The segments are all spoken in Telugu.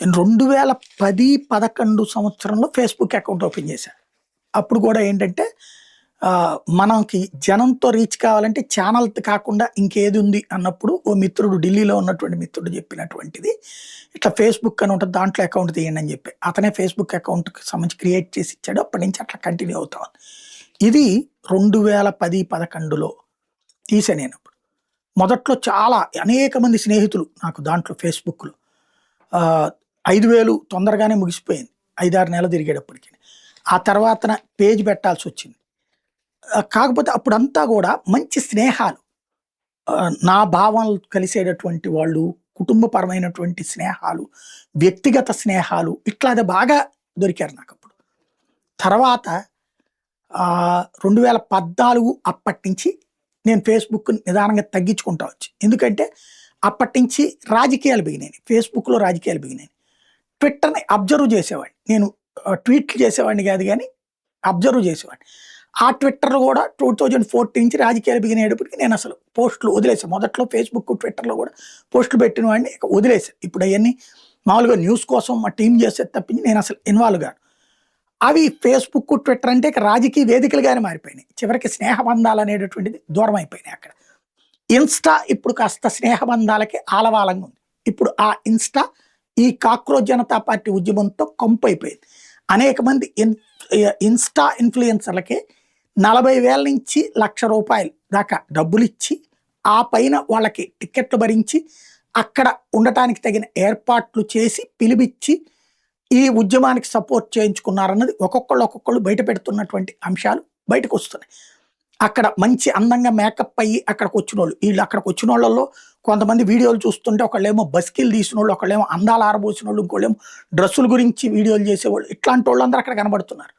2010, 11 సంవత్సరంలో ఫేస్‌బుక్ అకౌంట్ ఓపెన్ చేశా. అప్పుడు కూడా ఏంటంటే మనకి జనంతో రీచ్ కావాలంటే ఛానల్ కాకుండా ఇంకేది ఉంది అన్నప్పుడు ఓ మిత్రుడు ఢిల్లీలో ఉన్నటువంటి మిత్రుడు చెప్పినటువంటిది ఇట్లా ఫేస్‌బుక్ అని ఉంటది. దాంట్లో అకౌంట్ తీయండి అని చెప్పి. అతనే ఫేస్‌బుక్ అకౌంట్‌కి సంబంధించి క్రియేట్ చేసి ఇచ్చాడు. అప్పటి నుంచి అట్లా కంటిన్యూ అవుతా ఉంది. ఇది 2010, 11లో తీసా నేనప్పుడు. మొదట్లో చాలా అనేక మంది స్నేహితులు నాకు దాంట్లో ఫేస్‌బుక్‌లో. 5,000 తొందరగానే ముగిసిపోయింది. 5, 6 నెలలు తిరిగేటప్పటికి. ఆ తర్వాతన పేజ్ పెట్టాల్సొచ్చింది. కాకపోతే అప్పుడంతా గూడా మంచి స్నేహాలు. నా భావనలు కలిసేటటువంటి వాళ్ళు, కుటుంబపరమైనటువంటి స్నేహాలు, వ్యక్తిగత స్నేహాలు ఇట్లాగా బాగా దొరికారు నాకప్పుడు. తర్వాత 2014 అప్పటినుంచి నేను ఫేస్‌బుక్ నిదానంగా తగ్గించుకుంటా వచ్చా. ఎందుకంటే అప్పటినుంచి రాజకీయాలు బిగినాయి. ఫేస్‌బుక్‌లో రాజకీయాలు బిగినాయి. ట్విట్టర్‌ని అబ్జర్వ్ చేసేవాడిని. నేను ట్వీట్లు చేసేవాడిని కాదు గానీ, అబ్జర్వ్ చేసేవాడిని. ఆ ట్విట్టర్‌లో కూడా 2014 నుంచి రాజకీయాలు బిగినయ్యేటప్పటికి నేను అసలు పోస్టులు వదిలేసా. మొదట్లో ఫేస్‌బుక్, ట్విట్టర్‌లో కూడా పోస్టులు పెట్టిన వాడిని ఇక వదిలేసా. ఇప్పుడు అయన్నీ మామూలుగా న్యూస్ కోసం మా టీమ్ చేసేది తప్పించి నేను అసలు ఇన్వాల్వ్ కాను. అవి ఫేస్‌బుక్, ట్విట్టర్ అంటే ఇక రాజకీయ వేదికలుగానే మారిపోయినాయి. చివరికి స్నేహబంధాలు అనేటటువంటిది దూరం అయిపోయినాయి అక్కడ. ఇన్‌స్టా ఇప్పుడు కాస్త స్నేహబంధాలకి ఆలవాలంగా ఉంది. ఇప్పుడు ఆ ఇన్‌స్టా ఈ కాక్రోచ్ జనతా పార్టీ ఉద్యమంతో కంపైపోయింది. అనేక మంది ఇన్‌స్టా ఇన్‌ఫ్లుయెన్సర్‌లకి 40,000 నుంచి ₹1,00,000 దాకా డబ్బులిచ్చి, ఆ పైన వాళ్ళకి టికెట్లు భరించి, అక్కడ ఉండటానికి తగిన ఏర్పాట్లు చేసి, పిలిపిచ్చి, ఈ ఉద్యమానికి సపోర్ట్ చేయించుకున్నారన్నది ఒక్కొక్కళ్ళు బయట పెడుతున్నటువంటి అంశాలు బయటకొస్తున్నాయి. అక్కడ మంచి అందంగా మేకప్ అయ్యి అక్కడికొచ్చినోళ్ళు. ఈళ్ళు అక్కడికొచ్చినోళ్ళలో కొంతమంది వీడియోలు చూస్తుంటే ఒకళ్ళేమో బస్కిలు తీసినోళ్ళు, ఒకళ్ళేమో అందాలు ఆరబోసినోళ్ళు, ఇంకోళ్ళేమో డ్రెస్సుల గురించి వీడియోలు చేసేవాళ్ళు. ఇట్లాంటోళ్ళందరూ అక్కడ కనబడుతున్నారు.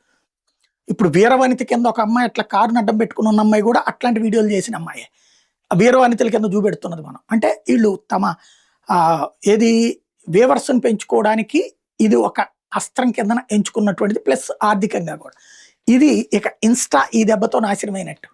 ఇప్పుడు వీరవనిత కింద ఒక అమ్మాయి అట్లా కారుని అడ్డం పెట్టుకుని ఉన్న అమ్మాయి కూడా అట్లాంటి వీడియోలు చేసిన అమ్మాయే. వీరవనితల కింద చూపెడుతున్నది మనం. అంటే ఈళ్ళు తమ ఏది వ్యూవర్స్‌ని పెంచుకోవడానికి ఇది ఒక అస్త్రం కిందన ఎంచుకున్నటువంటిది. ప్లస్ ఆర్థికంగా కూడా. ఇది ఇక ఇన్‌స్టా ఈ దెబ్బతో నాశనమైనట్టు.